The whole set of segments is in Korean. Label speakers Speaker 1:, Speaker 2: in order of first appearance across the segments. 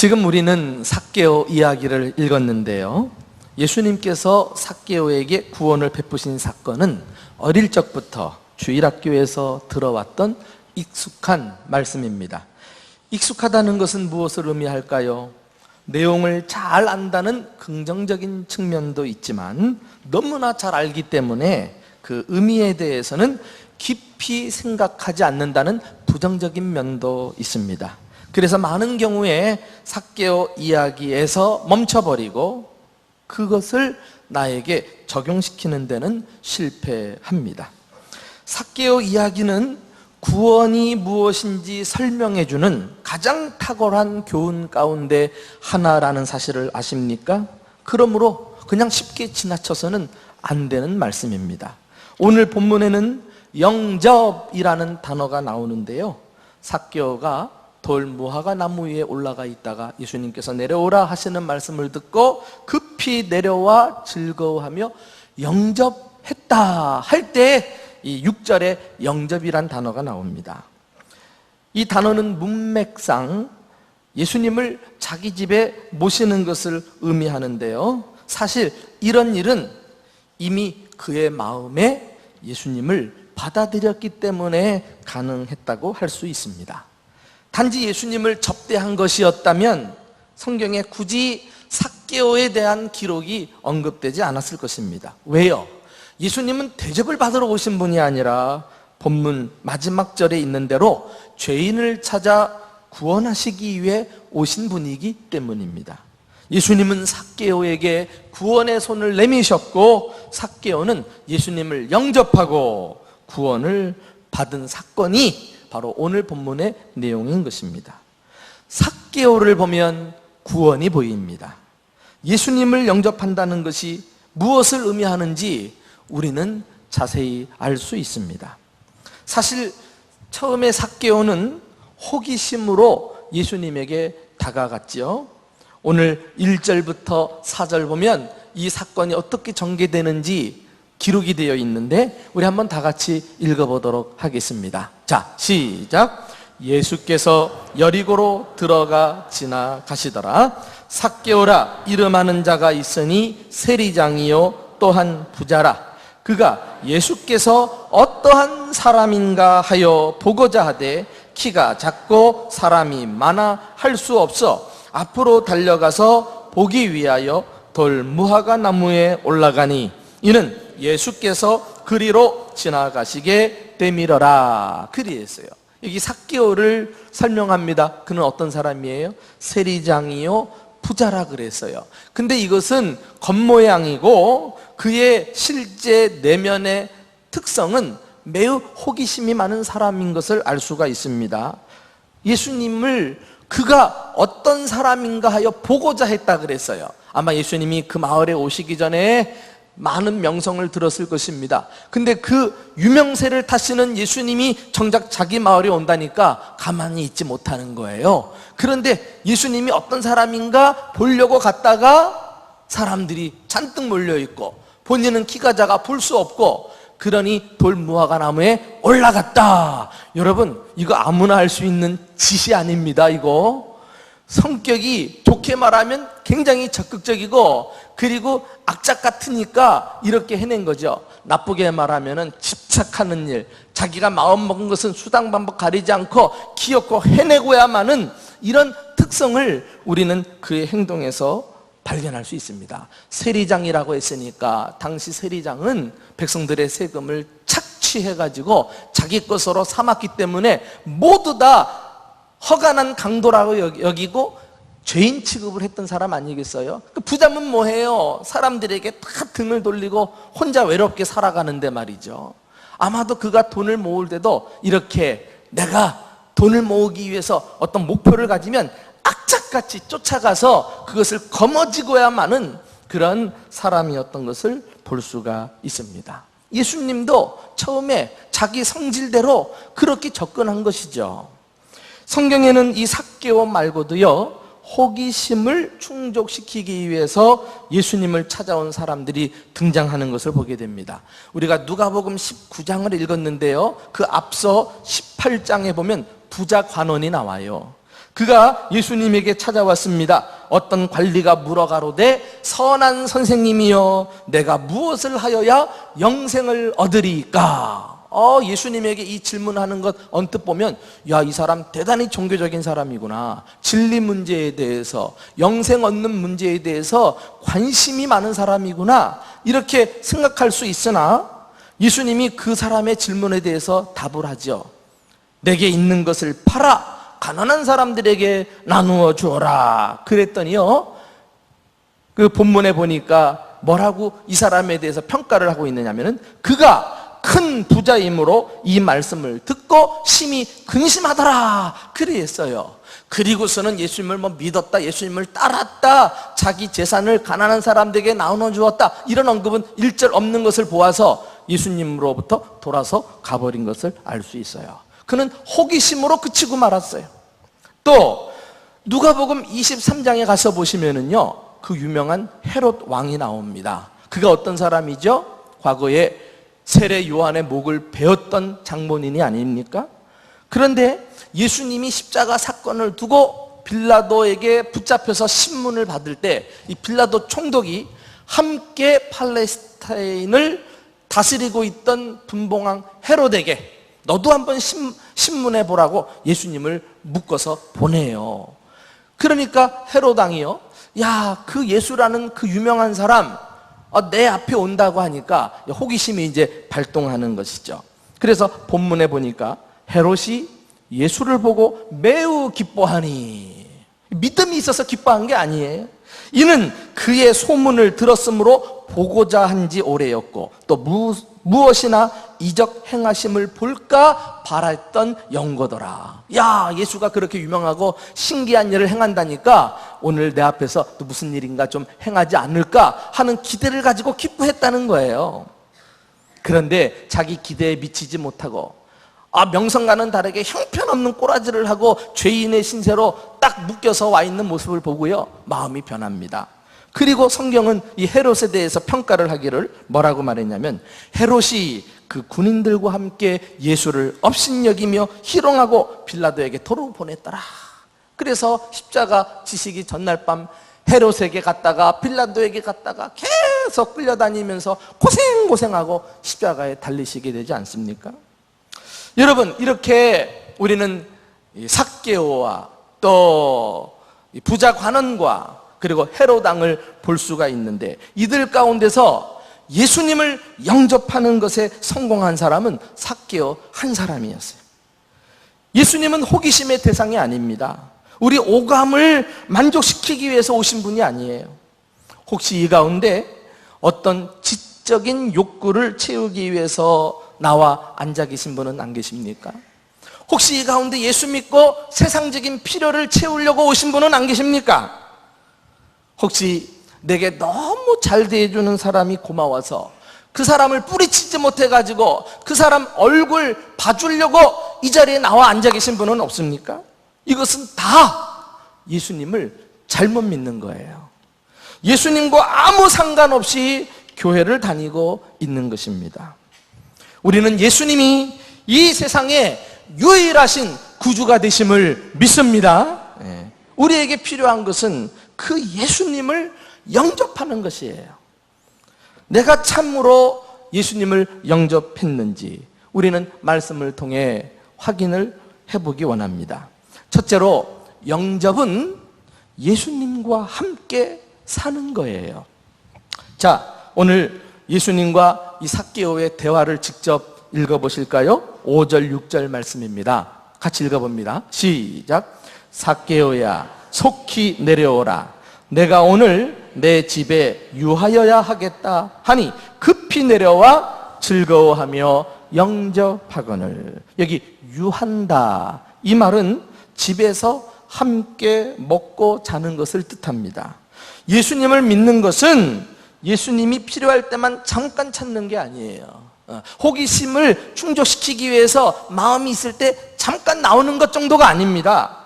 Speaker 1: 지금 우리는 삭개오 이야기를 읽었는데요, 예수님께서 삭개오에게 구원을 베푸신 사건은 어릴 적부터 주일학교에서 들어왔던 익숙한 말씀입니다. 익숙하다는 것은 무엇을 의미할까요? 내용을 잘 안다는 긍정적인 측면도 있지만 너무나 잘 알기 때문에 그 의미에 대해서는 깊이 생각하지 않는다는 부정적인 면도 있습니다. 그래서 많은 경우에 삭개오 이야기에서 멈춰버리고 그것을 나에게 적용시키는 데는 실패합니다. 삭개오 이야기는 구원이 무엇인지 설명해주는 가장 탁월한 교훈 가운데 하나라는 사실을 아십니까? 그러므로 그냥 쉽게 지나쳐서는 안 되는 말씀입니다. 오늘 본문에는 영접이라는 단어가 나오는데요, 삭개오가 돌무화과 나무 위에 올라가 있다가 예수님께서 내려오라 하시는 말씀을 듣고 급히 내려와 즐거워하며 영접했다 할 때 이 6절에 영접이란 단어가 나옵니다. 이 단어는 문맥상 예수님을 자기 집에 모시는 것을 의미하는데요, 사실 이런 일은 이미 그의 마음에 예수님을 받아들였기 때문에 가능했다고 할 수 있습니다. 단지 예수님을 접대한 것이었다면 성경에 굳이 삭개오에 대한 기록이 언급되지 않았을 것입니다. 왜요? 예수님은 대접을 받으러 오신 분이 아니라 본문 마지막 절에 있는 대로 죄인을 찾아 구원하시기 위해 오신 분이기 때문입니다. 예수님은 삭개오에게 구원의 손을 내미셨고 삭개오는 예수님을 영접하고 구원을 받은 사건이 바로 오늘 본문의 내용인 것입니다. 삭개오를 보면 구원이 보입니다. 예수님을 영접한다는 것이 무엇을 의미하는지 우리는 자세히 알 수 있습니다. 사실 처음에 삭개오는 호기심으로 예수님에게 다가갔죠. 오늘 1절부터 4절 보면 이 사건이 어떻게 전개되는지 기록이 되어 있는데 우리 한번 다 같이 읽어보도록 하겠습니다. 자, 시작. 예수께서 여리고로 들어가 지나가시더라. 삭개오라 이름하는 자가 있으니 세리장이요 또한 부자라. 그가 예수께서 어떠한 사람인가 하여 보고자 하되 키가 작고 사람이 많아 할 수 없어 앞으로 달려가서 보기 위하여 돌무화과 나무에 올라가니 이는 예수께서 그리로 지나가시게 되밀어라. 그리했어요. 여기 삭개오를 설명합니다. 그는 어떤 사람이에요? 세리장이요 부자라 그랬어요. 근데 이것은 겉모양이고 그의 실제 내면의 특성은 매우 호기심이 많은 사람인 것을 알 수가 있습니다. 예수님을 그가 어떤 사람인가 하여 보고자 했다 그랬어요. 아마 예수님이 그 마을에 오시기 전에 많은 명성을 들었을 것입니다. 근데 그 유명세를 타시는 예수님이 정작 자기 마을에 온다니까 가만히 있지 못하는 거예요. 그런데 예수님이 어떤 사람인가 보려고 갔다가 사람들이 잔뜩 몰려있고 본인은 키가 작아 볼 수 없고 그러니 돌무화과 나무에 올라갔다. 여러분, 이거 아무나 할 수 있는 짓이 아닙니다. 이거 성격이 좋게 말하면 굉장히 적극적이고 그리고 악착 같으니까 이렇게 해낸 거죠. 나쁘게 말하면 집착하는 일, 자기가 마음먹은 것은 수당방법 가리지 않고 기어코 해내고야만은 이런 특성을 우리는 그의 행동에서 발견할 수 있습니다. 세리장이라고 했으니까 당시 세리장은 백성들의 세금을 착취해가지고 자기 것으로 삼았기 때문에 모두 다 허가난 강도라고 여기고 죄인 취급을 했던 사람 아니겠어요? 부자면 뭐해요? 사람들에게 다 등을 돌리고 혼자 외롭게 살아가는데 말이죠. 아마도 그가 돈을 모을 때도 이렇게 내가 돈을 모으기 위해서 어떤 목표를 가지면 악착같이 쫓아가서 그것을 거머쥐고야만은 그런 사람이었던 것을 볼 수가 있습니다. 예수님도 처음에 자기 성질대로 그렇게 접근한 것이죠. 성경에는 이 삭개오 말고도요, 호기심을 충족시키기 위해서 예수님을 찾아온 사람들이 등장하는 것을 보게 됩니다. 우리가 누가복음 19장을 읽었는데요, 그 앞서 18장에 보면 부자 관원이 나와요. 그가 예수님에게 찾아왔습니다. 어떤 관리가 물어가로되 선한 선생님이여 내가 무엇을 하여야 영생을 얻으리까? 예수님에게 이 질문하는 것 언뜻 보면 야, 이 사람 대단히 종교적인 사람이구나. 진리 문제에 대해서, 영생 얻는 문제에 대해서 관심이 많은 사람이구나, 이렇게 생각할 수 있으나 예수님이 그 사람의 질문에 대해서 답을 하죠. 내게 있는 것을 팔아 가난한 사람들에게 나누어 주어라. 그랬더니요, 그 본문에 보니까 뭐라고 이 사람에 대해서 평가를 하고 있느냐면은 그가 큰 부자이므로 이 말씀을 듣고 심히 근심하더라, 그래 했어요. 그리고서는 예수님을 믿었다, 예수님을 따랐다, 자기 재산을 가난한 사람들에게 나눠 주었다, 이런 언급은 일절 없는 것을 보아서 예수님으로부터 돌아서 가버린 것을 알 수 있어요. 그는 호기심으로 그치고 말았어요. 또 누가복음 23장에 가서 보시면은요, 그 유명한 헤롯 왕이 나옵니다. 그가 어떤 사람이죠? 과거에 세례 요한의 목을 베었던 장본인이 아닙니까? 그런데 예수님이 십자가 사건을 두고 빌라도에게 붙잡혀서 신문을 받을 때 이 빌라도 총독이 함께 팔레스타인을 다스리고 있던 분봉왕 헤롯에게 너도 한번 신문해 보라고 예수님을 묶어서 보내요. 그러니까 헤롯 왕이요, 야, 그 예수라는 그 유명한 사람 내 앞에 온다고 하니까 호기심이 이제 발동하는 것이죠. 그래서 본문에 보니까 헤롯이 예수를 보고 매우 기뻐하니, 믿음이 있어서 기뻐한 게 아니에요. 이는 그의 소문을 들었으므로 보고자 한 지 오래였고 또 무엇이나 이적 행하심을 볼까 바랐던 영거더라. 야, 예수가 그렇게 유명하고 신기한 일을 행한다니까 오늘 내 앞에서 또 무슨 일인가 좀 행하지 않을까 하는 기대를 가지고 기뻐했다는 거예요. 그런데 자기 기대에 미치지 못하고 명성과는 다르게 형편없는 꼬라지를 하고 죄인의 신세로 딱 묶여서 와 있는 모습을 보고요, 마음이 변합니다. 그리고 성경은 이 헤롯에 대해서 평가를 하기를 뭐라고 말했냐면 헤롯이 그 군인들과 함께 예수를 업신여기며 희롱하고 빌라도에게 도로 보냈더라. 그래서 십자가 지시기 전날 밤 헤롯에게 갔다가 빌라도에게 갔다가 계속 끌려다니면서 고생하고 십자가에 달리시게 되지 않습니까? 여러분, 이렇게 우리는 삭개오와 또 부자 관원과 그리고 헤롯 왕을 볼 수가 있는데, 이들 가운데서 예수님을 영접하는 것에 성공한 사람은 삭개오 한 사람이었어요. 예수님은 호기심의 대상이 아닙니다. 우리 오감을 만족시키기 위해서 오신 분이 아니에요. 혹시 이 가운데 어떤 지적인 욕구를 채우기 위해서 나와 앉아 계신 분은 안 계십니까? 혹시 이 가운데 예수 믿고 세상적인 필요를 채우려고 오신 분은 안 계십니까? 혹시 내게 너무 잘 대해주는 사람이 고마워서 그 사람을 뿌리치지 못해가지고 그 사람 얼굴 봐주려고 이 자리에 나와 앉아 계신 분은 없습니까? 이것은 다 예수님을 잘못 믿는 거예요. 예수님과 아무 상관없이 교회를 다니고 있는 것입니다. 우리는 예수님이 이 세상에 유일하신 구주가 되심을 믿습니다. 우리에게 필요한 것은 그 예수님을 영접하는 것이에요. 내가 참으로 예수님을 영접했는지 우리는 말씀을 통해 확인을 해보기 원합니다. 첫째로, 영접은 예수님과 함께 사는 거예요. 자, 오늘 예수님과 이 삭개오의 대화를 직접 읽어보실까요? 5절, 6절 말씀입니다. 같이 읽어봅니다. 시작. 삭개오야, 속히 내려오라. 내가 오늘 내 집에 유하여야 하겠다 하니 급히 내려와 즐거워하며 영접하거늘. 여기 유한다, 이 말은 집에서 함께 먹고 자는 것을 뜻합니다. 예수님을 믿는 것은 예수님이 필요할 때만 잠깐 찾는 게 아니에요. 호기심을 충족시키기 위해서 마음이 있을 때 잠깐 나오는 것 정도가 아닙니다.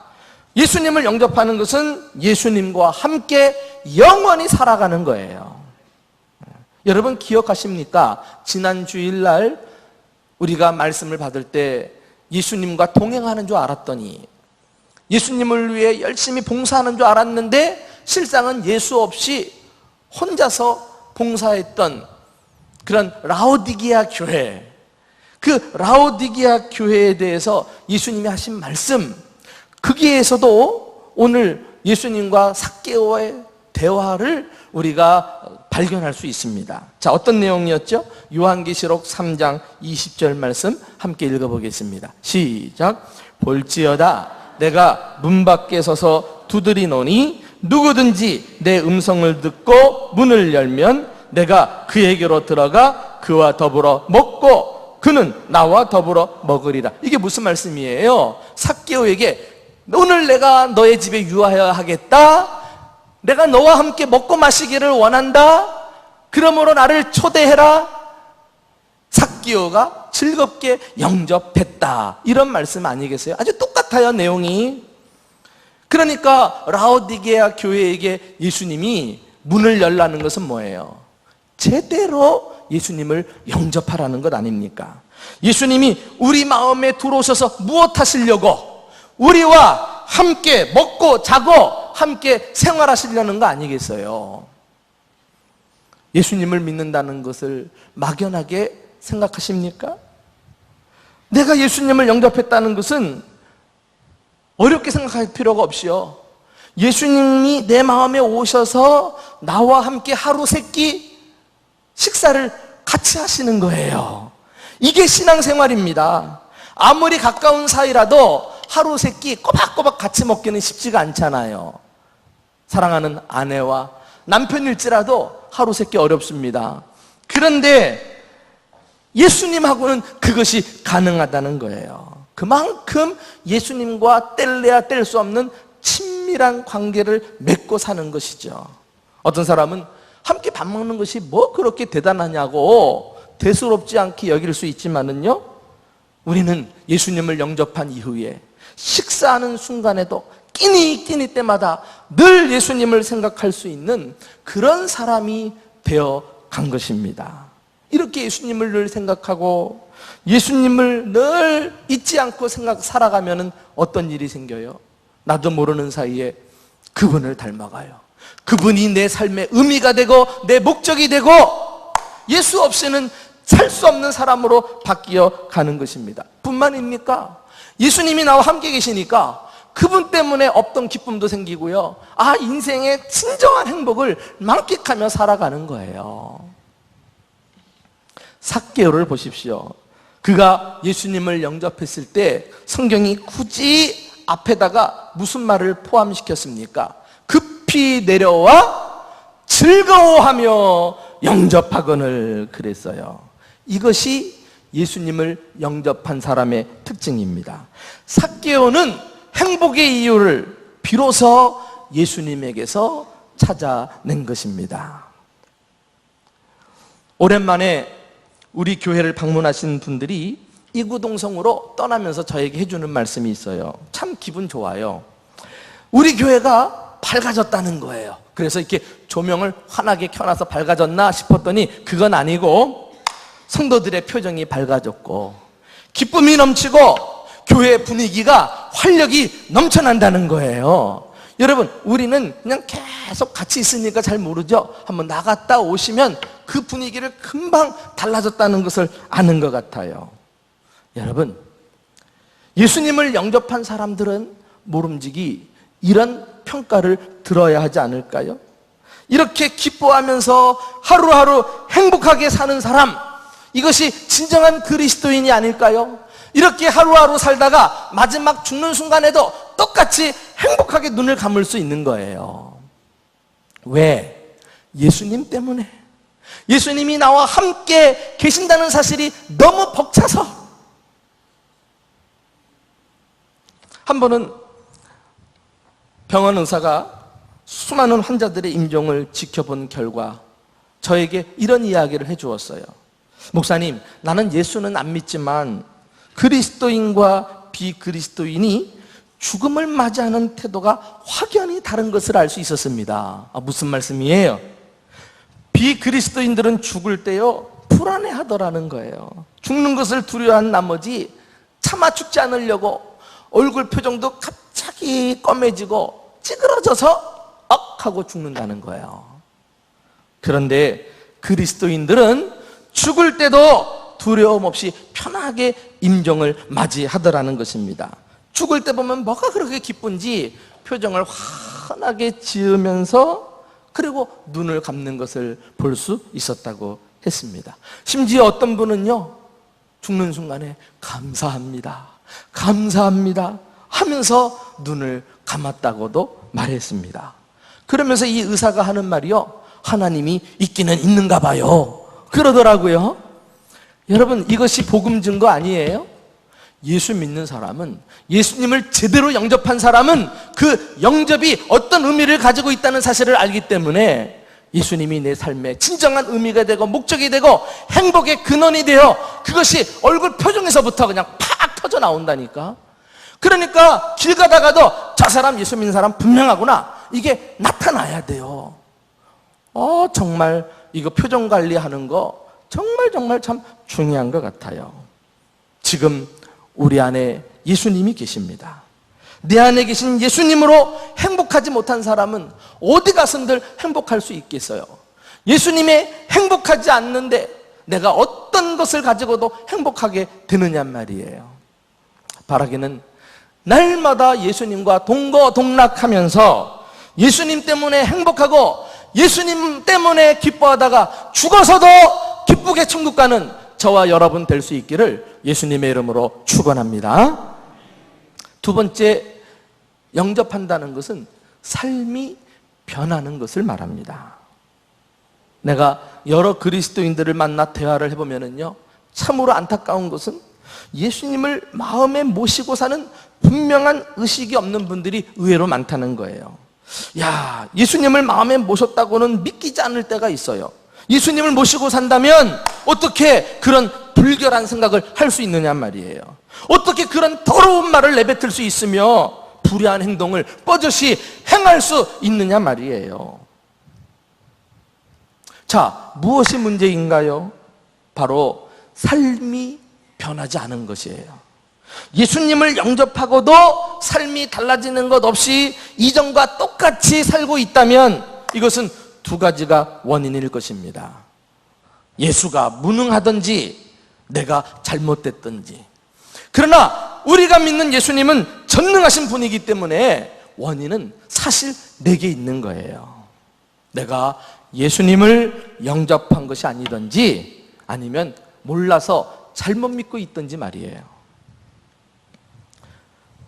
Speaker 1: 예수님을 영접하는 것은 예수님과 함께 영원히 살아가는 거예요. 여러분 기억하십니까? 지난 주일날 우리가 말씀을 받을 때 예수님과 동행하는 줄 알았더니 예수님을 위해 열심히 봉사하는 줄 알았는데 실상은 예수 없이 혼자서 봉사했던 그런 라오디게아 교회, 그 라오디게아 교회에 대해서 예수님이 하신 말씀, 거기에서도 오늘 예수님과 삭개오의 대화를 우리가 발견할 수 있습니다. 자, 어떤 내용이었죠? 요한계시록 3장 20절 말씀 함께 읽어보겠습니다. 시작. 볼지어다 내가 문 밖에 서서 두드리노니 누구든지 내 음성을 듣고 문을 열면 내가 그에게로 들어가 그와 더불어 먹고 그는 나와 더불어 먹으리라. 이게 무슨 말씀이에요? 삭개오에게 오늘 내가 너의 집에 유하여 하겠다, 내가 너와 함께 먹고 마시기를 원한다, 그러므로 나를 초대해라. 삭개오가 즐겁게 영접했다, 이런 말씀 아니겠어요? 아주 똑같아요, 내용이. 그러니까 라오디게아 교회에게 예수님이 문을 열라는 것은 뭐예요? 제대로 예수님을 영접하라는 것 아닙니까? 예수님이 우리 마음에 들어오셔서 무엇 하시려고? 우리와 함께 먹고 자고 함께 생활하시려는 거 아니겠어요? 예수님을 믿는다는 것을 막연하게 생각하십니까? 내가 예수님을 영접했다는 것은 어렵게 생각할 필요가 없이요, 예수님이 내 마음에 오셔서 나와 함께 하루 세끼 식사를 같이 하시는 거예요. 이게 신앙생활입니다. 아무리 가까운 사이라도 하루 세끼 꼬박꼬박 같이 먹기는 쉽지가 않잖아요. 사랑하는 아내와 남편일지라도 하루 세끼 어렵습니다. 그런데 예수님하고는 그것이 가능하다는 거예요. 그만큼 예수님과 뗄래야 뗄 수 없는 친밀한 관계를 맺고 사는 것이죠. 어떤 사람은 함께 밥 먹는 것이 뭐 그렇게 대단하냐고 대수롭지 않게 여길 수 있지만은요, 우리는 예수님을 영접한 이후에 식사하는 순간에도 끼니 때마다 늘 예수님을 생각할 수 있는 그런 사람이 되어 간 것입니다. 이렇게 예수님을 늘 생각하고 예수님을 늘 잊지 않고 살아가면 어떤 일이 생겨요? 나도 모르는 사이에 그분을 닮아가요. 그분이 내 삶의 의미가 되고 내 목적이 되고 예수 없이는 살 수 없는 사람으로 바뀌어 가는 것입니다. 뿐만입니까? 예수님이 나와 함께 계시니까 그분 때문에 없던 기쁨도 생기고요, 인생의 진정한 행복을 만끽하며 살아가는 거예요. 삭개오를 보십시오. 그가 예수님을 영접했을 때 성경이 굳이 앞에다가 무슨 말을 포함시켰습니까? 급히 내려와 즐거워하며 영접하거늘 그랬어요. 이것이 예수님을 영접한 사람의 특징입니다. 삭개오는 행복의 이유를 비로소 예수님에게서 찾아낸 것입니다. 오랜만에 우리 교회를 방문하신 분들이 이구동성으로 떠나면서 저에게 해주는 말씀이 있어요. 참 기분 좋아요. 우리 교회가 밝아졌다는 거예요. 그래서 이렇게 조명을 환하게 켜놔서 밝아졌나 싶었더니 그건 아니고 성도들의 표정이 밝아졌고 기쁨이 넘치고 교회 분위기가 활력이 넘쳐난다는 거예요. 여러분, 우리는 그냥 계속 같이 있으니까 잘 모르죠. 한번 나갔다 오시면 그 분위기를 금방 달라졌다는 것을 아는 것 같아요. 여러분, 예수님을 영접한 사람들은 모름지기 이런 평가를 들어야 하지 않을까요? 이렇게 기뻐하면서 하루하루 행복하게 사는 사람, 이것이 진정한 그리스도인이 아닐까요? 이렇게 하루하루 살다가 마지막 죽는 순간에도 똑같이 행복하게 눈을 감을 수 있는 거예요. 왜? 예수님 때문에. 예수님이 나와 함께 계신다는 사실이 너무 벅차서. 한 번은 병원 의사가 수많은 환자들의 임종을 지켜본 결과 저에게 이런 이야기를 해주었어요. 목사님, 나는 예수는 안 믿지만 그리스도인과 비그리스도인이 죽음을 맞이하는 태도가 확연히 다른 것을 알 수 있었습니다. 무슨 말씀이에요? 비그리스도인들은 죽을 때요 불안해하더라는 거예요. 죽는 것을 두려워한 나머지 차마 죽지 않으려고 얼굴 표정도 갑자기 검해지고 찌그러져서 억 하고 죽는다는 거예요. 그런데 그리스도인들은 죽을 때도 두려움 없이 편하게 임종을 맞이하더라는 것입니다. 죽을 때 보면 뭐가 그렇게 기쁜지 표정을 환하게 지으면서 그리고 눈을 감는 것을 볼 수 있었다고 했습니다. 심지어 어떤 분은요, 죽는 순간에 감사합니다, 감사합니다 하면서 눈을 감았다고도 말했습니다. 그러면서 이 의사가 하는 말이요, 하나님이 있기는 있는가 봐요 그러더라고요. 여러분, 이것이 복음 증거 아니에요? 예수 믿는 사람은, 예수님을 제대로 영접한 사람은 그 영접이 어떤 의미를 가지고 있다는 사실을 알기 때문에 예수님이 내 삶에 진정한 의미가 되고 목적이 되고 행복의 근원이 되어 그것이 얼굴 표정에서부터 그냥 팍 터져 나온다니까. 그러니까 길 가다가도 저 사람 예수 믿는 사람 분명하구나, 이게 나타나야 돼요. 정말 이거 표정 관리하는 거 정말 참 중요한 것 같아요. 지금 우리 안에 예수님이 계십니다. 내 안에 계신 예수님으로 행복하지 못한 사람은 어디 가선들 행복할 수 있겠어요? 예수님의 행복하지 않는데 내가 어떤 것을 가지고도 행복하게 되느냔 말이에요. 바라기는 날마다 예수님과 동거동락하면서 예수님 때문에 행복하고 예수님 때문에 기뻐하다가 죽어서도 기쁘게 천국 가는 저와 여러분 될 수 있기를 예수님의 이름으로 축원합니다. 두 번째, 영접한다는 것은 삶이 변하는 것을 말합니다. 내가 여러 그리스도인들을 만나 대화를 해보면요, 참으로 안타까운 것은 예수님을 마음에 모시고 사는 분명한 의식이 없는 분들이 의외로 많다는 거예요. 야, 예수님을 마음에 모셨다고는 믿기지 않을 때가 있어요. 예수님을 모시고 산다면 어떻게 그런 불결한 생각을 할 수 있느냐 말이에요. 어떻게 그런 더러운 말을 내뱉을 수 있으며 불의한 행동을 뻗어시 행할 수 있느냐 말이에요. 자, 무엇이 문제인가요? 바로 삶이 변하지 않은 것이에요. 예수님을 영접하고도 삶이 달라지는 것 없이 이전과 똑같이 살고 있다면 이것은 두 가지가 원인일 것입니다. 예수가 무능하든지 내가 잘못됐든지. 그러나 우리가 믿는 예수님은 전능하신 분이기 때문에 원인은 사실 내게 있는 거예요. 내가 예수님을 영접한 것이 아니든지 아니면 몰라서 잘못 믿고 있든지 말이에요.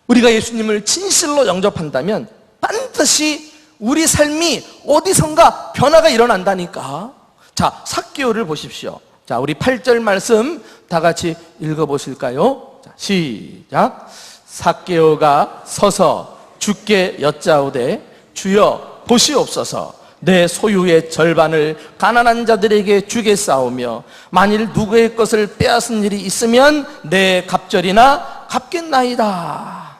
Speaker 1: 우리가 예수님을 진실로 영접한다면 반드시 우리 삶이 어디선가 변화가 일어난다니까. 자, 삭개오를 보십시오. 자, 우리 8절 말씀 다 같이 읽어보실까요? 자, 시작. 삭개오가 서서 주께 여짜오되 주여 보시옵소서, 내 소유의 절반을 가난한 자들에게 주겠사오며 만일 누구의 것을 빼앗은 일이 있으면 내 갑절이나 갚겠나이다.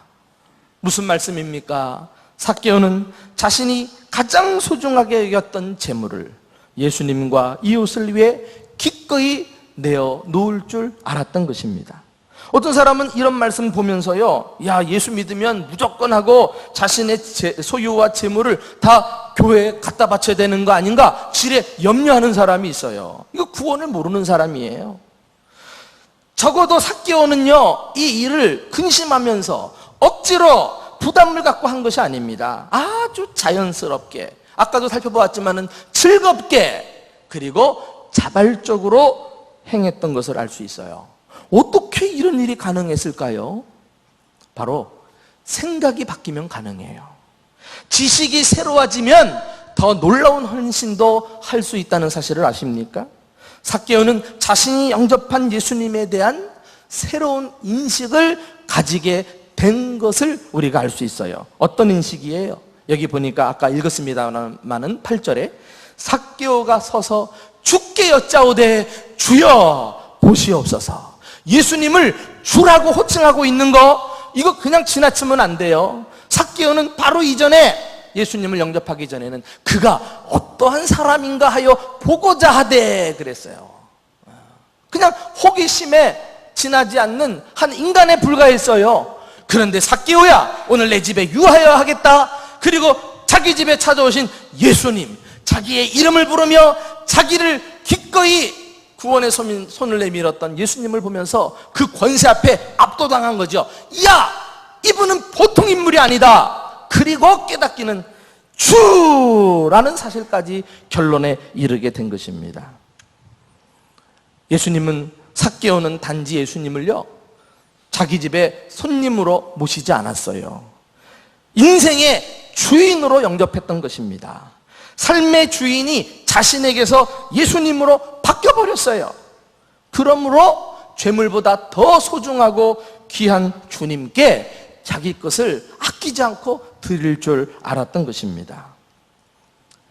Speaker 1: 무슨 말씀입니까? 삭개오는 자신이 가장 소중하게 여겼던 재물을 예수님과 이웃을 위해 기꺼이 내어 놓을 줄 알았던 것입니다. 어떤 사람은 이런 말씀 보면서요, 야, 예수 믿으면 무조건 하고 자신의 소유와 재물을 다 교회에 갖다 바쳐야 되는 거 아닌가 지레 염려하는 사람이 있어요. 이거 구원을 모르는 사람이에요. 적어도 삭개오는요, 이 일을 근심하면서 억지로 부담을 갖고 한 것이 아닙니다. 아주 자연스럽게, 아까도 살펴보았지만은 즐겁게, 그리고 자발적으로 행했던 것을 알 수 있어요. 어떻게 이런 일이 가능했을까요? 바로 생각이 바뀌면 가능해요. 지식이 새로워지면 더 놀라운 헌신도 할 수 있다는 사실을 아십니까? 삭개오는 자신이 영접한 예수님에 대한 새로운 인식을 가지게 된 것을 우리가 알 수 있어요. 어떤 인식이에요? 여기 보니까 아까 읽었습니다마는 8절에 삭개오가 서서 주께 여짜오되 주여 보시옵소서. 예수님을 주라고 호칭하고 있는 거, 이거 그냥 지나치면 안 돼요. 삭개오는 바로 이전에, 예수님을 영접하기 전에는 그가 어떠한 사람인가 하여 보고자 하되 그랬어요. 그냥 호기심에 지나지 않는 한 인간에 불과했어요. 그런데 삭개오야, 오늘 내 집에 유하여 하겠다. 그리고 자기 집에 찾아오신 예수님, 자기의 이름을 부르며 자기를 기꺼이 구원의 손을 내밀었던 예수님을 보면서 그 권세 앞에 압도당한 거죠. 야, 이분은 보통 인물이 아니다. 그리고 깨닫기는 주라는 사실까지 결론에 이르게 된 것입니다. 예수님은 삭개오는 단지 예수님을요, 자기 집에 손님으로 모시지 않았어요. 인생의 주인으로 영접했던 것입니다. 삶의 주인이 자신에게서 예수님으로 바뀌어버렸어요. 그러므로 죄물보다 더 소중하고 귀한 주님께 자기 것을 아끼지 않고 드릴 줄 알았던 것입니다.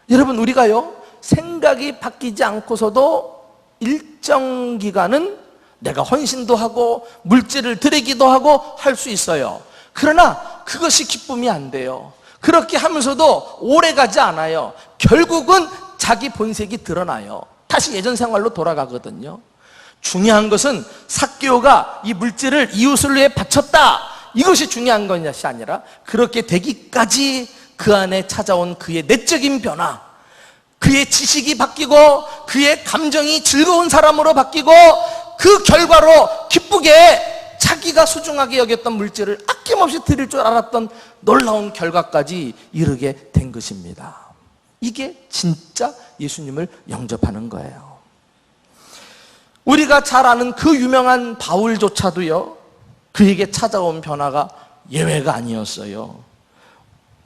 Speaker 1: 여러분, 우리가요, 생각이 바뀌지 않고서도 일정 기간은 내가 헌신도 하고 물질을 드리기도 하고 할 수 있어요. 그러나 그것이 기쁨이 안 돼요. 그렇게 하면서도 오래 가지 않아요. 결국은 자기 본색이 드러나요. 다시 예전 생활로 돌아가거든요. 중요한 것은 삭개오가 이 물질을 이웃을 위해 바쳤다, 이것이 중요한 것이 아니라 그렇게 되기까지 그 안에 찾아온 그의 내적인 변화, 그의 지식이 바뀌고 그의 감정이 즐거운 사람으로 바뀌고 그 결과로 기쁘게 자기가 소중하게 여겼던 물질을 아낌없이 드릴 줄 알았던 놀라운 결과까지 이르게 된 것입니다. 이게 진짜 예수님을 영접하는 거예요. 우리가 잘 아는 그 유명한 바울조차도요, 그에게 찾아온 변화가 예외가 아니었어요.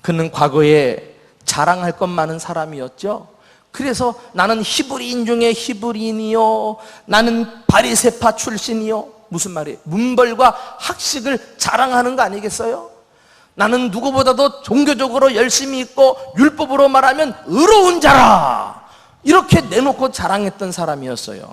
Speaker 1: 그는 과거에 자랑할 것 많은 사람이었죠. 그래서 나는 히브리인 중에 히브리인이요, 나는 바리새파 출신이요. 무슨 말이에요? 문벌과 학식을 자랑하는 거 아니겠어요? 나는 누구보다도 종교적으로 열심히 있고 율법으로 말하면 의로운 자라, 이렇게 내놓고 자랑했던 사람이었어요.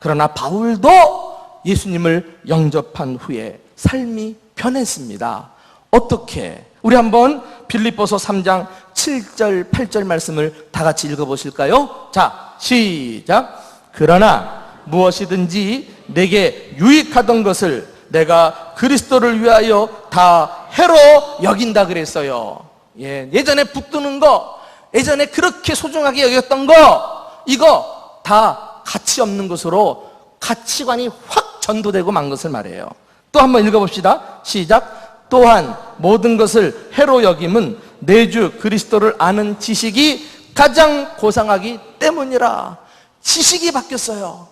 Speaker 1: 그러나 바울도 예수님을 영접한 후에 삶이 변했습니다. 어떻게? 우리 한번 빌립보서 3장 7절 8절 말씀을 다 같이 읽어보실까요? 자, 시작. 그러나 무엇이든지 내게 유익하던 것을 내가 그리스도를 위하여 다 해로 여긴다 그랬어요. 예전에 붙드는 거, 예전에 그렇게 소중하게 여겼던 거, 이거 다 가치 없는 것으로 가치관이 확 전도되고 만 것을 말해요. 또 한번 읽어봅시다. 시작. 또한 모든 것을 해로 여김은 내 주 그리스도를 아는 지식이 가장 고상하기 때문이라. 지식이 바뀌었어요.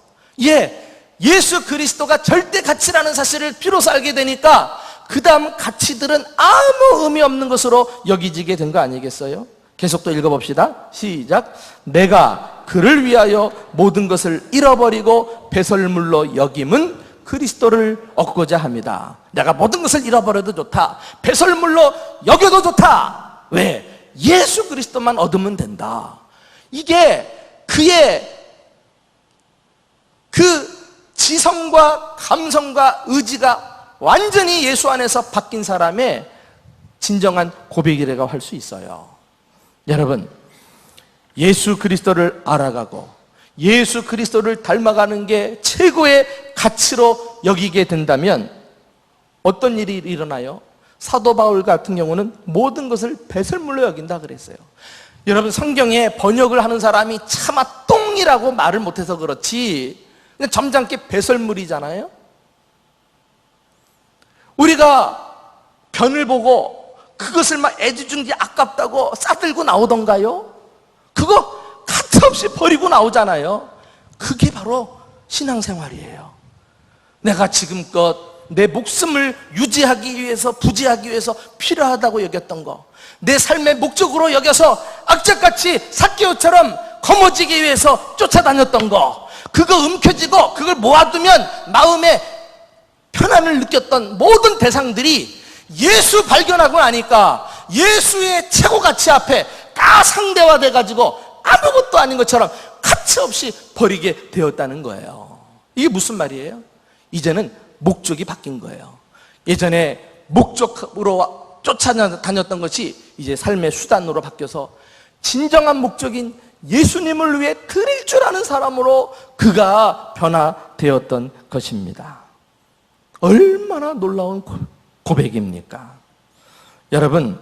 Speaker 1: 예수 그리스도가 절대 가치라는 사실을 비로소 알게 되니까 그 다음 가치들은 아무 의미 없는 것으로 여기지게 된 거 아니겠어요? 계속 또 읽어봅시다. 시작. 내가 그를 위하여 모든 것을 잃어버리고 배설물로 여김은 그리스도를 얻고자 합니다. 내가 모든 것을 잃어버려도 좋다, 배설물로 여겨도 좋다. 왜? 예수 그리스도만 얻으면 된다. 이게 그의 그 지성과 감성과 의지가 완전히 예수 안에서 바뀐 사람의 진정한 고백이라고 할 수 있어요. 여러분, 예수 그리스도를 알아가고 예수 그리스도를 닮아가는 게 최고의 가치로 여기게 된다면 어떤 일이 일어나요? 사도 바울 같은 경우는 모든 것을 배설물로 여긴다 그랬어요. 여러분, 성경에 번역을 하는 사람이 차마 똥이라고 말을 못해서 그렇지 그냥 점잖게 배설물이잖아요. 우리가 변을 보고 그것을 막 애지중지 아깝다고 싸들고 나오던가요? 그거 가차없이 버리고 나오잖아요. 그게 바로 신앙생활이에요. 내가 지금껏 내 목숨을 유지하기 위해서, 부지하기 위해서 필요하다고 여겼던 거, 내 삶의 목적으로 여겨서 악착같이 삭개오처럼 거머쥐기 위해서 쫓아다녔던 거, 그거 움켜쥐고 그걸 모아두면 마음에 편안을 느꼈던 모든 대상들이 예수 발견하고 나니까 예수의 최고 가치 앞에 다 상대화돼가지고 아무것도 아닌 것처럼 가치없이 버리게 되었다는 거예요. 이게 무슨 말이에요? 이제는 목적이 바뀐 거예요. 예전에 목적으로 쫓아다녔던 것이 이제 삶의 수단으로 바뀌어서 진정한 목적인 예수님을 위해 드릴 줄 아는 사람으로 그가 변화되었던 것입니다. 얼마나 놀라운 고백입니까? 여러분,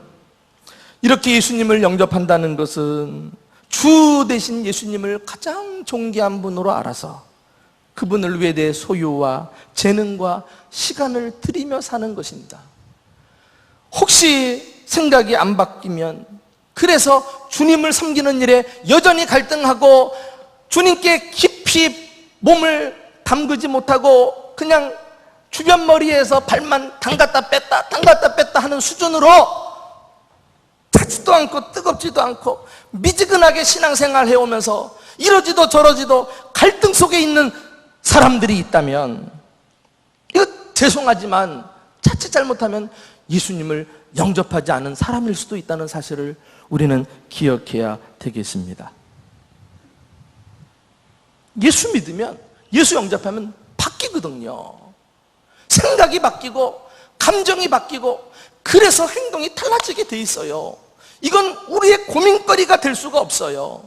Speaker 1: 이렇게 예수님을 영접한다는 것은 주 대신 예수님을 가장 존귀한 분으로 알아서 그분을 위해 내 소유와 재능과 시간을 들이며 사는 것입니다. 혹시 생각이 안 바뀌면, 그래서 주님을 섬기는 일에 여전히 갈등하고 주님께 깊이 몸을 담그지 못하고 그냥 주변 머리에서 발만 담갔다 뺐다 하는 수준으로 차지도 않고 뜨겁지도 않고 미지근하게 신앙생활 해오면서 이러지도 저러지도 갈등 속에 있는 사람들이 있다면, 이거 죄송하지만 자칫 잘못하면 예수님을 영접하지 않은 사람일 수도 있다는 사실을 우리는 기억해야 되겠습니다. 예수 믿으면, 예수 영접하면 바뀌거든요. 생각이 바뀌고 감정이 바뀌고 그래서 행동이 달라지게 돼 있어요. 이건 우리의 고민거리가 될 수가 없어요.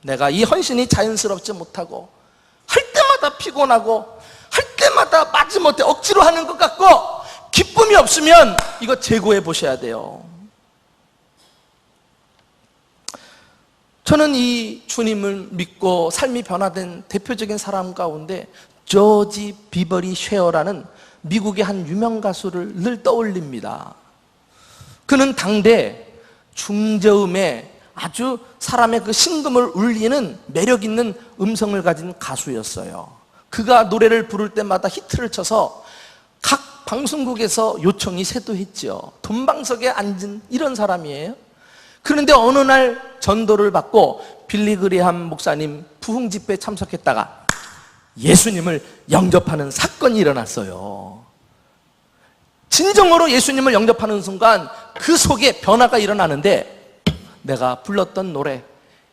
Speaker 1: 내가 이 헌신이 자연스럽지 못하고 할 때마다 피곤하고 할 때마다 마지못해 억지로 하는 것 같고 기쁨이 없으면 이거 재고해 보셔야 돼요. 저는 이 주님을 믿고 삶이 변화된 대표적인 사람 가운데 조지 비버리 쉐어라는 미국의 한 유명 가수를 늘 떠올립니다. 그는 당대 중저음의 아주 사람의 그 심금을 울리는 매력 있는 음성을 가진 가수였어요. 그가 노래를 부를 때마다 히트를 쳐서 각 방송국에서 요청이 쇄도했죠. 돈방석에 앉은 이런 사람이에요. 그런데 어느 날 전도를 받고 빌리 그레이엄 목사님 부흥 집회에 참석했다가 예수님을 영접하는 사건이 일어났어요. 진정으로 예수님을 영접하는 순간 그 속에 변화가 일어나는데, 내가 불렀던 노래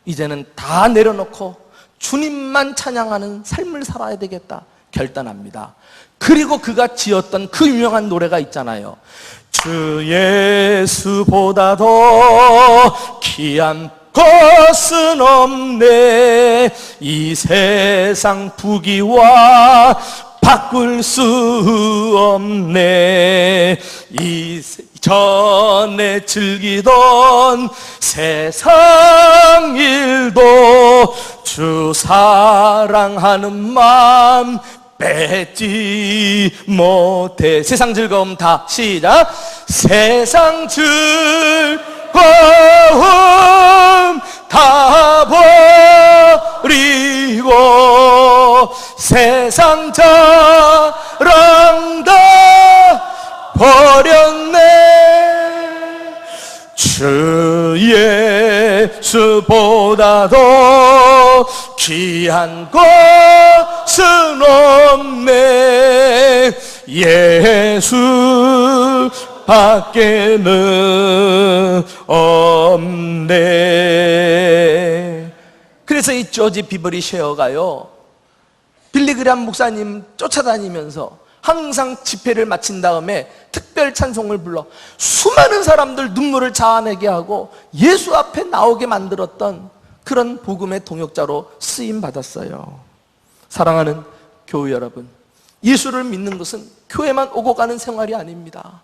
Speaker 1: 이제는 다 내려놓고 주님만 찬양하는 삶을 살아야 되겠다 결단합니다. 그리고 그가 지었던 그 유명한 노래가 있잖아요. 주 예수보다 더 귀한 것은 없네, 이 세상 부귀와 바꿀 수 없네, 이 전에 즐기던 세상 일도 주 사랑하는 마음 뺏지 못해. 세상 즐거움 다 시작. 세상 즐거움 다 버리고 세상 자랑 다 버렸네, 주 예수보다 더 귀한 것은 없네, 예수 밖에는 없네. 그래서 이 조지 비버리 쉐어가요, 빌리 그레이엄 목사님 쫓아다니면서 항상 집회를 마친 다음에 특별 찬송을 불러 수많은 사람들 눈물을 자아내게 하고 예수 앞에 나오게 만들었던 그런 복음의 동역자로 쓰임 받았어요. 사랑하는 교우 여러분, 예수를 믿는 것은 교회만 오고 가는 생활이 아닙니다.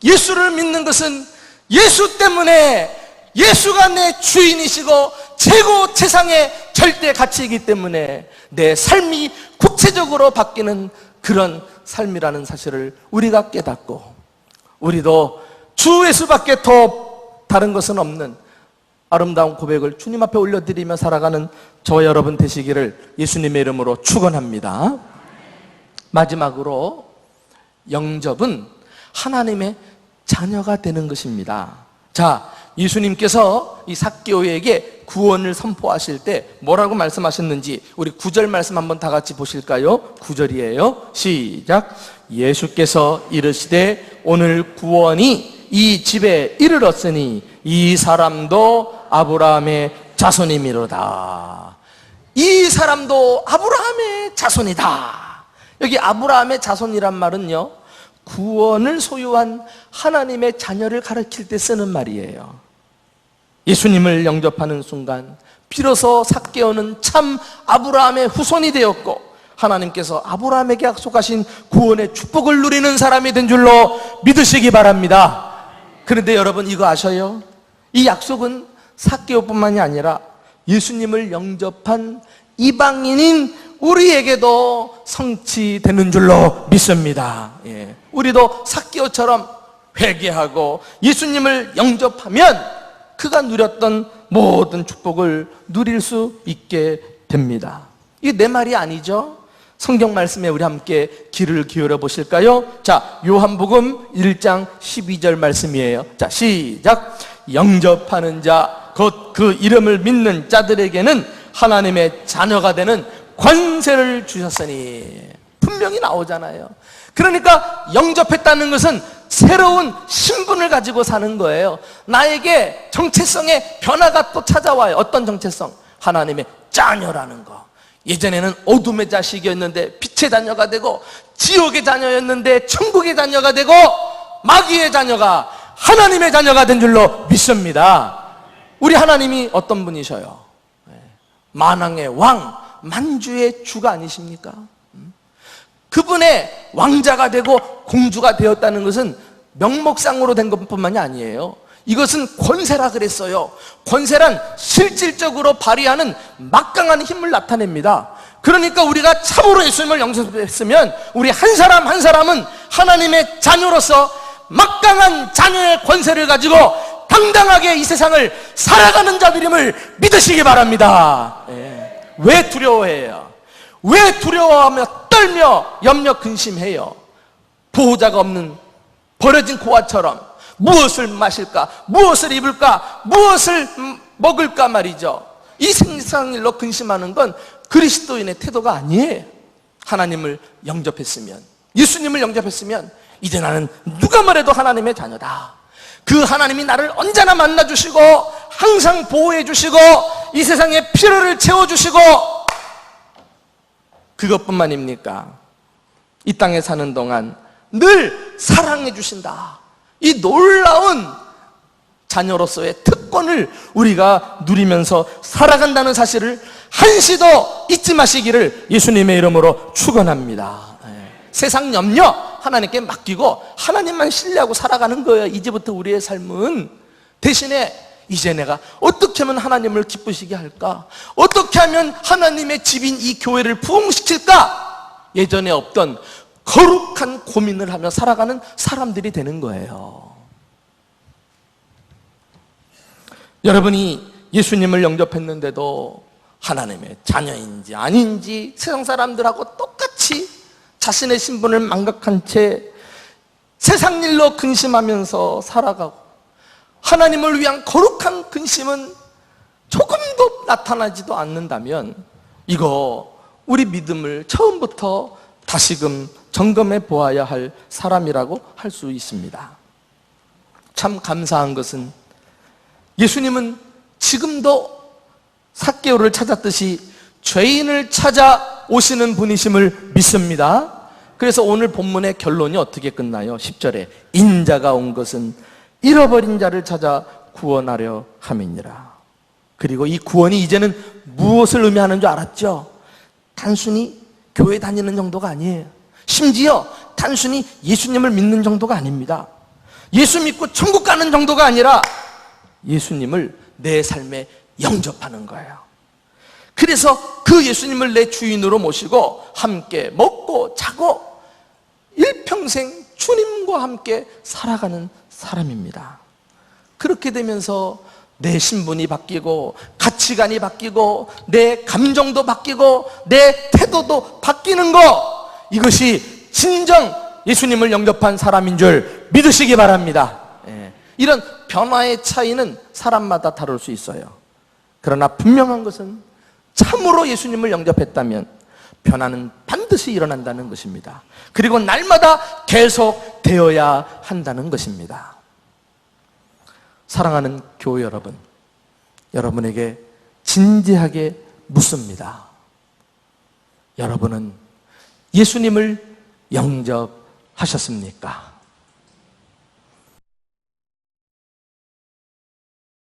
Speaker 1: 예수를 믿는 것은 예수 때문에, 예수가 내 주인이시고 최고 최상의 절대 가치이기 때문에 내 삶이 구체적으로 바뀌는 그런 삶이라는 사실을 우리가 깨닫고, 우리도 주 예수밖에 더 다른 것은 없는 아름다운 고백을 주님 앞에 올려드리며 살아가는 저와 여러분 되시기를 예수님의 이름으로 축원합니다. 마지막으로, 영접은 하나님의 자녀가 되는 것입니다. 자, 예수님께서 이 삭개오에게 구원을 선포하실 때 뭐라고 말씀하셨는지 우리 9절 말씀 한번 다 같이 보실까요? 9절이에요. 시작. 예수께서 이르시되 오늘 구원이 이 집에 이르렀으니 이 사람도 아브라함의 자손이미로다. 이 사람도 아브라함의 자손이다. 여기 아브라함의 자손이란 말은요, 구원을 소유한 하나님의 자녀를 가리킬 때 쓰는 말이에요. 예수님을 영접하는 순간 비로소 삭개오는 참 아브라함의 후손이 되었고 하나님께서 아브라함에게 약속하신 구원의 축복을 누리는 사람이 된 줄로 믿으시기 바랍니다. 그런데 여러분 이거 아셔요? 이 약속은 삭개오뿐만이 아니라 예수님을 영접한 이방인인 우리에게도 성취되는 줄로 믿습니다. 예. 우리도 삭개오처럼 회개하고 예수님을 영접하면 그가 누렸던 모든 축복을 누릴 수 있게 됩니다. 이게 내 말이 아니죠? 성경 말씀에 우리 함께 귀를 기울여 보실까요? 자, 요한복음 1장 12절 말씀이에요. 자, 시작. 영접하는 자 곧 그 이름을 믿는 자들에게는 하나님의 자녀가 되는 권세를 주셨으니. 분명히 나오잖아요. 그러니까 영접했다는 것은 새로운 신분을 가지고 사는 거예요. 나에게 정체성의 변화가 또 찾아와요. 어떤 정체성? 하나님의 자녀라는 거. 예전에는 어둠의 자식이었는데 빛의 자녀가 되고, 지옥의 자녀였는데 천국의 자녀가 되고, 마귀의 자녀가 하나님의 자녀가 된 줄로 믿습니다. 우리 하나님이 어떤 분이셔요? 만왕의 왕, 만주의 주가 아니십니까? 그분의 왕자가 되고 공주가 되었다는 것은 명목상으로 된 것뿐만이 아니에요. 이것은 권세라 그랬어요. 권세란 실질적으로 발휘하는 막강한 힘을 나타냅니다. 그러니까 우리가 참으로 예수님을 영접했으면 우리 한 사람 한 사람은 하나님의 자녀로서 막강한 자녀의 권세를 가지고 당당하게 이 세상을 살아가는 자들임을 믿으시기 바랍니다. 왜 두려워해요? 왜 두려워하며 떨며 염려 근심해요? 보호자가 없는 버려진 고아처럼 무엇을 마실까? 무엇을 입을까? 무엇을 먹을까 말이죠. 이 세상 일로 근심하는 건 그리스도인의 태도가 아니에요. 하나님을 영접했으면, 예수님을 영접했으면 이제 나는 누가 말해도 하나님의 자녀다. 그 하나님이 나를 언제나 만나주시고 항상 보호해주시고 이 세상에 필요를 채워주시고, 그것뿐만입니까? 이 땅에 사는 동안 늘 사랑해 주신다. 이 놀라운 자녀로서의 특권을 우리가 누리면서 살아간다는 사실을 한시도 잊지 마시기를 예수님의 이름으로 축원합니다. 세상 염려 하나님께 맡기고 하나님만 신뢰하고 살아가는 거예요. 이제부터 우리의 삶은. 대신에 이제 내가 어떻게 하면 하나님을 기쁘시게 할까? 어떻게 하면 하나님의 집인 이 교회를 부흥시킬까? 예전에 없던 거룩한 고민을 하며 살아가는 사람들이 되는 거예요. 여러분이 예수님을 영접했는데도 하나님의 자녀인지 아닌지 세상 사람들하고 똑같이 자신의 신분을 망각한 채 세상 일로 근심하면서 살아가고, 하나님을 위한 거룩한 근심은 조금도 나타나지도 않는다면 이거 우리 믿음을 처음부터 다시금 점검해 보아야 할 사람이라고 할 수 있습니다. 참 감사한 것은 예수님은 지금도 삭개오를 찾았듯이 죄인을 찾아 오시는 분이심을 믿습니다. 그래서 오늘 본문의 결론이 어떻게 끝나요? 10절에 인자가 온 것은 잃어버린 자를 찾아 구원하려 함이니라. 그리고 이 구원이 이제는 무엇을 의미하는 줄 알았죠? 단순히 교회 다니는 정도가 아니에요. 심지어 단순히 예수님을 믿는 정도가 아닙니다. 예수 믿고 천국 가는 정도가 아니라 예수님을 내 삶에 영접하는 거예요. 그래서 그 예수님을 내 주인으로 모시고 함께 먹고 자고 일평생 주님과 함께 살아가는 사람입니다. 그렇게 되면서 내 신분이 바뀌고 가치관이 바뀌고 내 감정도 바뀌고 내 태도도 바뀌는 거, 이것이 진정 예수님을 영접한 사람인 줄 믿으시기 바랍니다. 이런 변화의 차이는 사람마다 다를 수 있어요. 그러나 분명한 것은 참으로 예수님을 영접했다면 변화는 반드시 일어난다는 것입니다. 그리고 날마다 계속 되어야 한다는 것입니다. 사랑하는 교회 여러분, 여러분에게 진지하게 묻습니다. 여러분은 예수님을 영접하셨습니까?